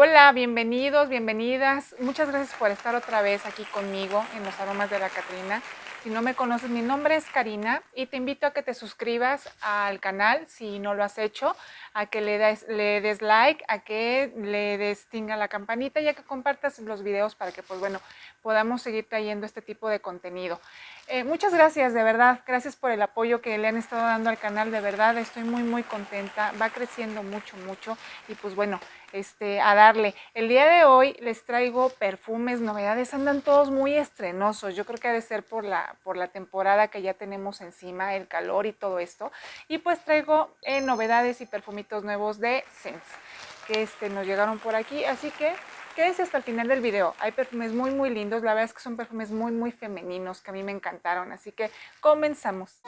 Hola, bienvenidos, bienvenidas. Muchas gracias por estar otra vez aquí conmigo en Los Aromas de la Catrina. Si no me conoces, mi nombre es Karina y te invito a que te suscribas al canal si no lo has hecho, a que le des like, a que le des ting a la campanita y a que compartas los videos para que, pues bueno, podamos seguir trayendo este tipo de contenido. Muchas gracias, de verdad, gracias por el apoyo que le han estado dando al canal, de verdad, estoy muy contenta, va creciendo mucho y pues bueno, a darle. El día de hoy les traigo perfumes, novedades, andan todos muy estrenosos, yo creo que ha de ser por la temporada que ya tenemos encima, el calor y todo esto, y pues traigo novedades y perfumitos nuevos de Sense, que nos llegaron por aquí, así que quédense hasta el final del video. Hay perfumes muy lindos, la verdad es que son perfumes muy femeninos que a mí me encantaron, así que comenzamos.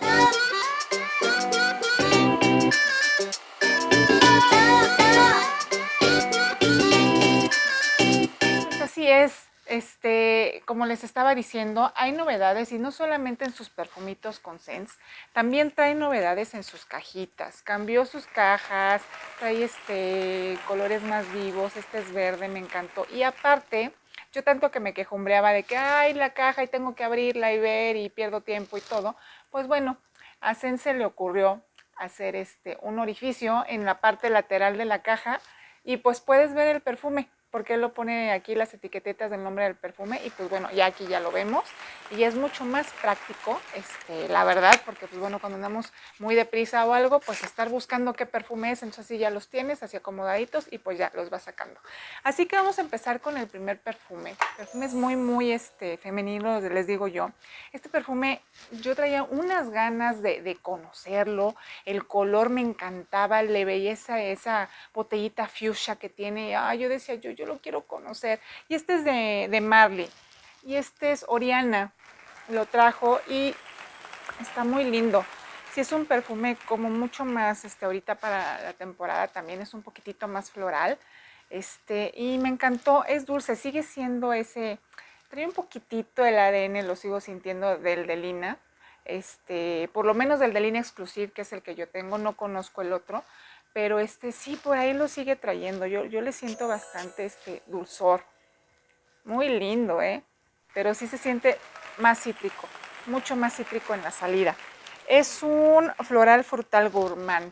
Pues así es, como les estaba diciendo, hay novedades y no solamente en sus perfumitos con Sense, también trae novedades en sus cajitas. Cambió sus cajas, trae colores más vivos, este es verde, me encantó. Y aparte, yo tanto que me quejumbreaba de que, ay, la caja y tengo que abrirla y ver y pierdo tiempo y todo, pues bueno, a Sense le ocurrió hacer un orificio en la parte lateral de la caja y pues puedes ver el perfume, porque él lo pone aquí las etiquetetas del nombre del perfume y pues bueno, ya aquí ya lo vemos y es mucho más práctico, la verdad, porque pues bueno, cuando andamos muy deprisa o algo, pues estar buscando qué perfume es, entonces así ya los tienes así acomodaditos y pues ya los vas sacando. Así que vamos a empezar con el primer perfume. El perfume es muy femenino, les digo yo. Este perfume yo traía unas ganas de conocerlo, el color me encantaba, le veía esa botellita fuchsia que tiene, yo decía, yo lo quiero conocer. Y este es de Marley, y este es Oriana, lo trajo y está muy lindo. Sí, es un perfume como mucho más, ahorita para la temporada también es un poquitito más floral, y me encantó, es dulce, sigue siendo trae un poquitito el ADN, lo sigo sintiendo del de Lina, por lo menos del de Lina Exclusive, que es el que yo tengo, no conozco el otro, pero sí, por ahí lo sigue trayendo, yo le siento bastante dulzor, muy lindo, pero sí se siente más cítrico, mucho más cítrico en la salida. Es un floral frutal gourmand.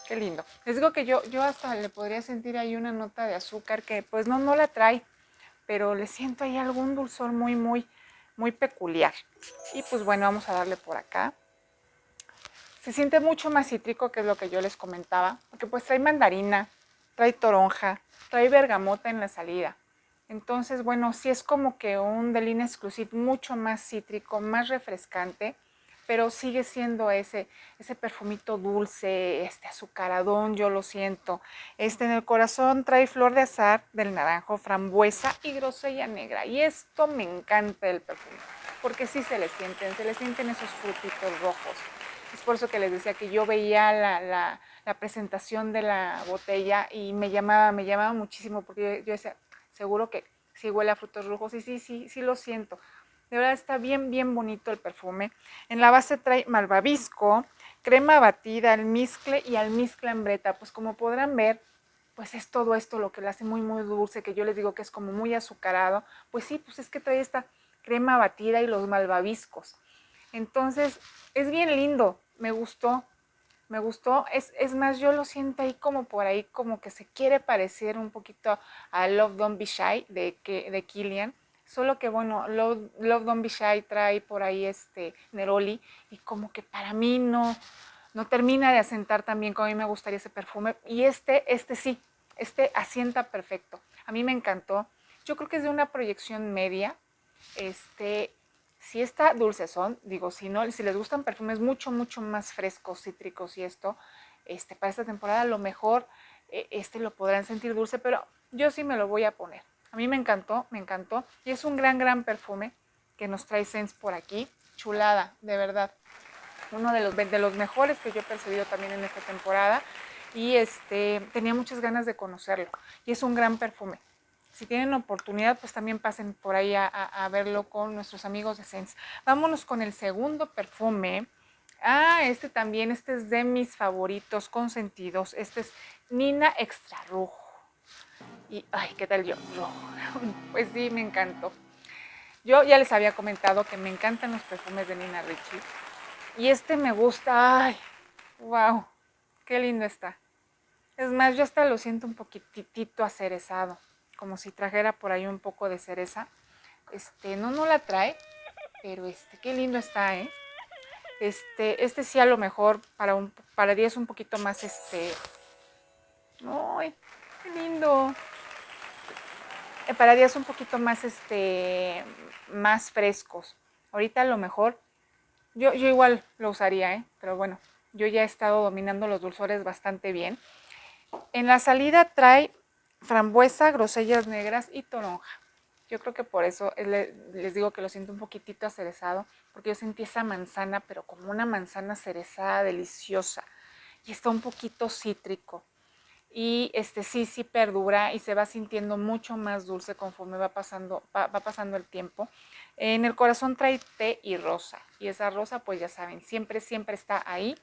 Qué lindo. Les digo que yo hasta le podría sentir ahí una nota de azúcar que pues no la trae, pero le siento ahí algún dulzor muy peculiar. Y pues bueno, vamos a darle por acá. Se siente mucho más cítrico, que es lo que yo les comentaba, porque pues trae mandarina, trae toronja, trae bergamota en la salida. Entonces, bueno, sí es como que un Delina Exclusive mucho más cítrico, más refrescante, pero sigue siendo ese perfumito dulce, azucaradón, yo lo siento. En el corazón trae flor de azahar, del naranjo, frambuesa y grosella negra. Y esto me encanta del perfume, porque sí se le sienten esos frutitos rojos. Es por eso que les decía que yo veía la presentación de la botella y me llamaba muchísimo, porque yo decía, seguro que sí huele a frutos rojos y sí lo siento. De verdad está bien bonito el perfume. En la base trae malvavisco, crema batida, almizcle y almizcle en breta. Pues como podrán ver, pues es todo esto lo que le hace muy dulce, que yo les digo que es como muy azucarado. Pues sí, pues es que trae esta crema batida y los malvaviscos. Entonces, es bien lindo, me gustó, es más, yo lo siento ahí como por ahí, como que se quiere parecer un poquito a Love Don't Be Shy de Kilian, solo que bueno, Love Don't Be Shy trae por ahí Neroli y como que para mí no termina de asentar tan bien como a mí me gustaría ese perfume, y sí, asienta perfecto, a mí me encantó, yo creo que es de una proyección media, si está dulcezón, digo, si no, si les gustan perfumes mucho más frescos, cítricos y esto, para esta temporada a lo mejor lo podrán sentir dulce, pero yo sí me lo voy a poner. A mí me encantó y es un gran perfume que nos trae Sense por aquí, chulada, de verdad. Uno de los mejores que yo he percibido también en esta temporada y tenía muchas ganas de conocerlo y es un gran perfume. Si tienen oportunidad, pues también pasen por ahí a verlo con nuestros amigos de Sense. Vámonos con el segundo perfume. Este es de mis favoritos consentidos. Este es Nina Extra Rojo. Y, ay, ¿qué tal yo? Pues sí, me encantó. Yo ya les había comentado que me encantan los perfumes de Nina Ricci. Y este me gusta, ay, wow, qué lindo está. Es más, yo hasta lo siento un poquitito acerezado, como si trajera por ahí un poco de cereza. No la trae, pero qué lindo está, ¿eh? Este sí a lo mejor para días un poquito más, ¡ay, qué lindo! Para días un poquito más, más frescos. Ahorita a lo mejor, yo igual lo usaría, ¿eh? Pero bueno, yo ya he estado dominando los dulzores bastante bien. En la salida trae frambuesa, grosellas negras y toronja. Yo creo que por eso les digo que lo siento un poquitito acerezado, porque yo sentí esa manzana, pero como una manzana cerezada deliciosa. Y está un poquito cítrico. Y sí perdura y se va sintiendo mucho más dulce conforme va pasando el tiempo. En el corazón trae té y rosa. Y esa rosa, pues ya saben, siempre, siempre está ahí.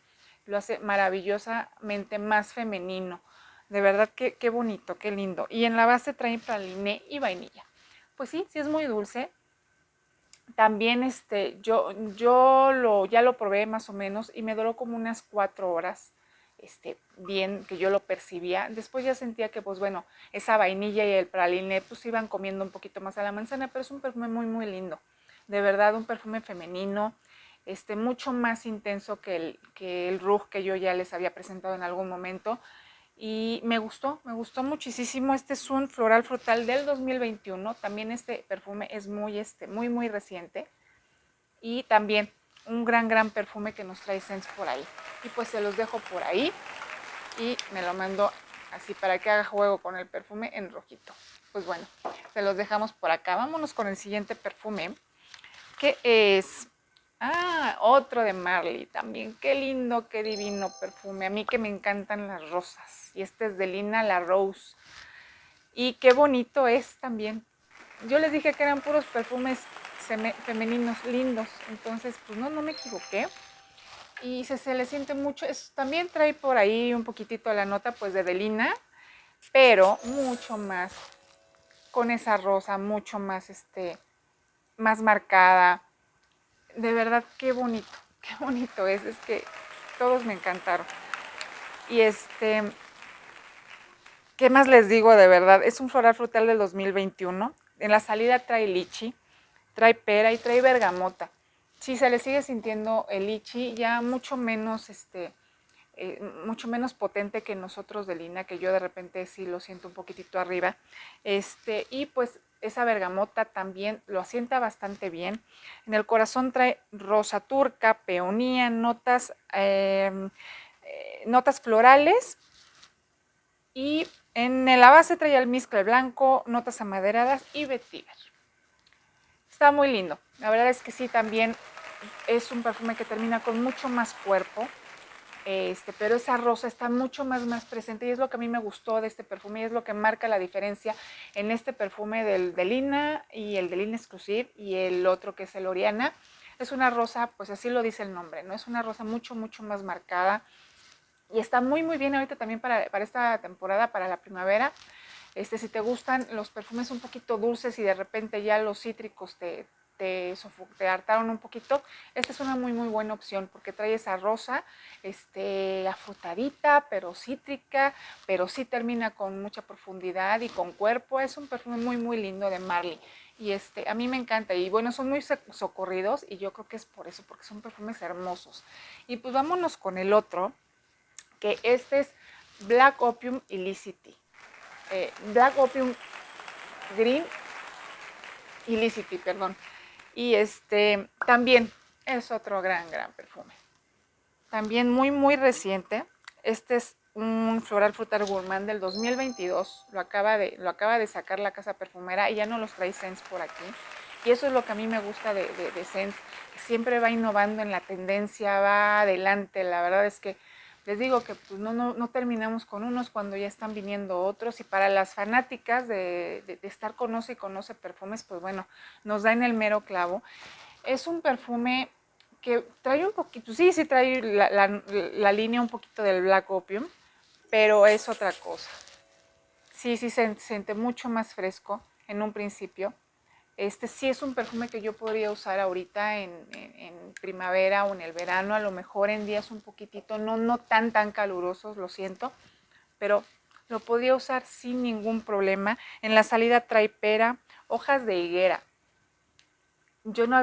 Lo hace maravillosamente más femenino. De verdad que qué bonito, qué lindo. Y en la base trae praliné y vainilla. Pues sí, sí es muy dulce. También ya lo probé más o menos y me duró como unas 4 horas. Bien, que yo lo percibía. Después ya sentía que, pues bueno, esa vainilla y el praliné pues iban comiendo un poquito más a la manzana, pero es un perfume muy, muy lindo. De verdad, un perfume femenino, mucho más intenso que el Rouge que yo ya les había presentado en algún momento. Y me gustó muchísimo. Este es un floral frutal del 2021. También este perfume es muy, muy reciente. Y también un gran perfume que nos trae Sense por ahí. Y pues se los dejo por ahí y me lo mando así para que haga juego con el perfume en rojito. Pues bueno, se los dejamos por acá. Vámonos con el siguiente perfume, que es otro de Marley también. Qué lindo, qué divino perfume. A mí que me encantan las rosas. Y este es de Lina La Rose. Y qué bonito es también. Yo les dije que eran puros perfumes femeninos lindos. Entonces, pues no me equivoqué. Y se le siente mucho. También trae por ahí un poquitito la nota pues de Delina, pero mucho más con esa rosa, mucho más más marcada. De verdad, qué bonito es que todos me encantaron. Y ¿qué más les digo de verdad? Es un floral frutal del 2021. En la salida trae lichi, trae pera y trae bergamota. Sí, se le sigue sintiendo el lichi, ya mucho menos potente que nosotros de Lina, que yo de repente sí lo siento un poquitito arriba. Y pues esa bergamota también lo asienta bastante bien. En el corazón trae rosa turca, peonía, notas florales. Y en la base trae almizcle blanco, notas amaderadas y vetiver. Está muy lindo. La verdad es que sí, también es un perfume que termina con mucho más cuerpo. Pero esa rosa está mucho más presente y es lo que a mí me gustó de este perfume y es lo que marca la diferencia en este perfume del de Lina y el de Lina Exclusive y el otro que es el Oriana. Es una rosa, pues así lo dice el nombre, ¿no? Es una rosa mucho más marcada y está muy bien ahorita también para esta temporada, para la primavera. Si te gustan los perfumes un poquito dulces y de repente ya los cítricos te hartaron un poquito, esta es una muy buena opción porque trae esa rosa, afrutadita, pero cítrica, pero sí termina con mucha profundidad y con cuerpo. Es un perfume muy lindo de Marley. Y a mí me encanta. Y bueno, son muy socorridos y yo creo que es por eso, porque son perfumes hermosos. Y pues vámonos con el otro, que este es Black Opium Illicity. Black Opium Green Illicity, perdón. Y también es otro gran perfume. También muy reciente. Este es un floral frutal gourmand del 2022. Lo acaba de sacar la casa perfumera y ya no los trae Sense por aquí. Y eso es lo que a mí me gusta de Sense, que siempre va innovando en la tendencia, va adelante. La verdad es que les digo que pues, no terminamos con unos cuando ya están viniendo otros. Y para las fanáticas de estar conoce y conoce perfumes, pues bueno, nos da en el mero clavo. Es un perfume que trae un poquito, sí trae la línea un poquito del Black Opium, pero es otra cosa. Sí, sí se siente mucho más fresco en un principio. Este sí es un perfume que yo podría usar ahorita en primavera o en el verano, a lo mejor en días un poquitito, no tan calurosos, lo siento, pero lo podría usar sin ningún problema. En la salida trae pera, hojas de higuera. Yo no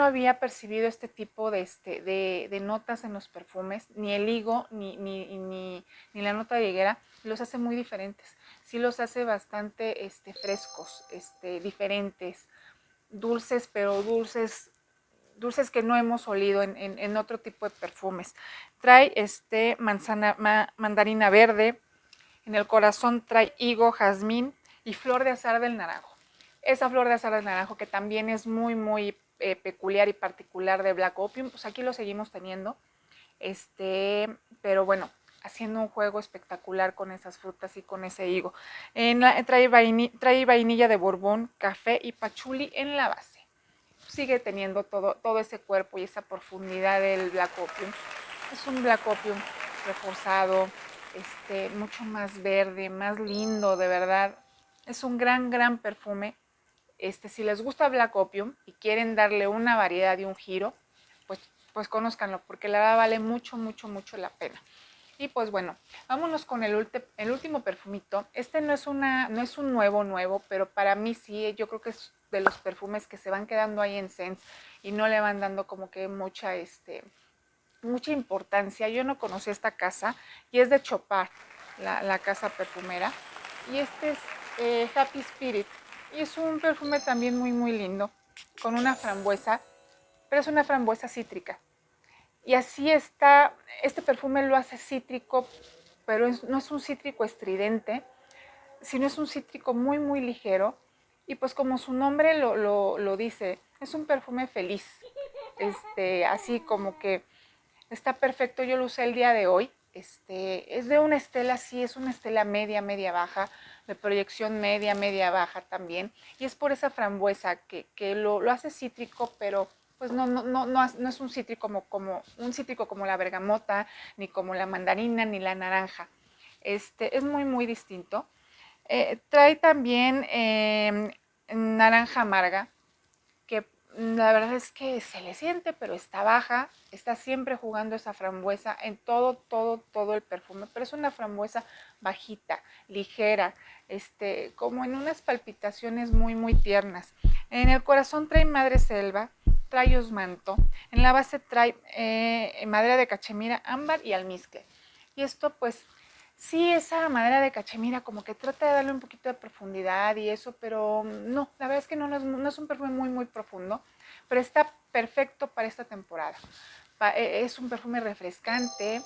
había percibido este tipo de notas en los perfumes, ni el higo, ni la nota de higuera, los hace muy diferentes. Sí los hace bastante frescos, diferentes, dulces, pero dulces que no hemos olido en otro tipo de perfumes. Trae mandarina verde, en el corazón trae higo, jazmín y flor de azahar del naranjo. Esa flor de azahar del naranjo que también es muy peculiar y particular de Black Opium, pues aquí lo seguimos teniendo. Pero bueno, haciendo un juego espectacular con esas frutas y con ese higo. Trae vainilla de Borbón, café y pachuli en la base. Sigue teniendo todo ese cuerpo y esa profundidad del Black Opium. Es un Black Opium reforzado, mucho más verde, más lindo, de verdad. Es un gran perfume. Si les gusta Black Opium y quieren darle una variedad y un giro, pues, pues conózcanlo, porque la verdad vale mucho la pena. Y pues bueno, vámonos con el último perfumito. No es un nuevo, pero para mí sí, yo creo que es de los perfumes que se van quedando ahí en Sense y no le van dando como que mucha importancia. Yo no conocí esta casa y es de Chopard, la casa perfumera. Y este es Happy Spirit. Y es un perfume también muy lindo, con una frambuesa, pero es una frambuesa cítrica. Y así está, este perfume lo hace cítrico, pero no es un cítrico estridente, sino es un cítrico muy ligero. Y pues como su nombre lo dice, es un perfume feliz. Así como que está perfecto, yo lo usé el día de hoy. Es de una estela, sí, es una estela media baja, de proyección media baja también. Y es por esa frambuesa que lo hace cítrico, pero pues no es un cítrico un cítrico como la bergamota, ni como la mandarina, ni la naranja. Es muy distinto. Trae también naranja amarga, que la verdad es que se le siente, pero está baja, está siempre jugando esa frambuesa en todo el perfume, pero es una frambuesa bajita, ligera, como en unas palpitaciones muy tiernas. En el corazón trae madre selva, trae osmanto, en la base trae madera de cachemira, ámbar y almizcle. Y esto pues sí, esa madera de cachemira como que trata de darle un poquito de profundidad y eso, pero no, la verdad es que no es un perfume muy profundo, pero está perfecto para esta temporada. Es un perfume refrescante,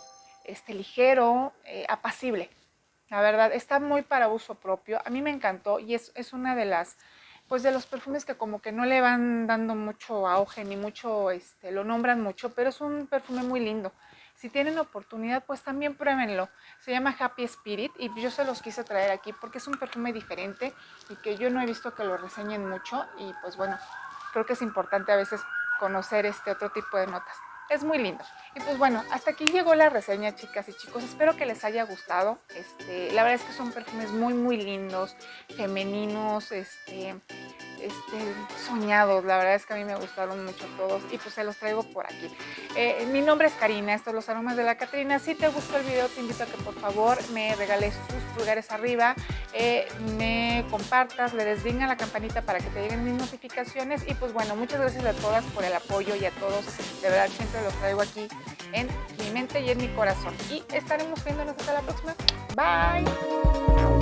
ligero, apacible. La verdad, está muy para uso propio. A mí me encantó y es una de pues de los perfumes que como que no le van dando mucho auge ni mucho, lo nombran mucho, pero es un perfume muy lindo. Si tienen oportunidad, pues también pruébenlo. Se llama Happy Spirit y yo se los quise traer aquí porque es un perfume diferente y que yo no he visto que lo reseñen mucho y pues bueno, creo que es importante a veces conocer otro tipo de notas. Es muy lindo. Y pues bueno, hasta aquí llegó la reseña, chicas y chicos. Espero que les haya gustado. La verdad es que son perfumes muy lindos, femeninos, soñados. La verdad es que a mí me gustaron mucho todos y pues se los traigo por aquí. Mi nombre es Karina, estos son los aromas de la Catrina. Si te gustó el video, te invito a que por favor me regales tus pulgares arriba, me compartas, le des ring a la campanita para que te lleguen mis notificaciones y pues bueno, muchas gracias a todas por el apoyo y a todos, de verdad siempre los traigo aquí en mi mente y en mi corazón y estaremos viéndonos hasta la próxima. Bye.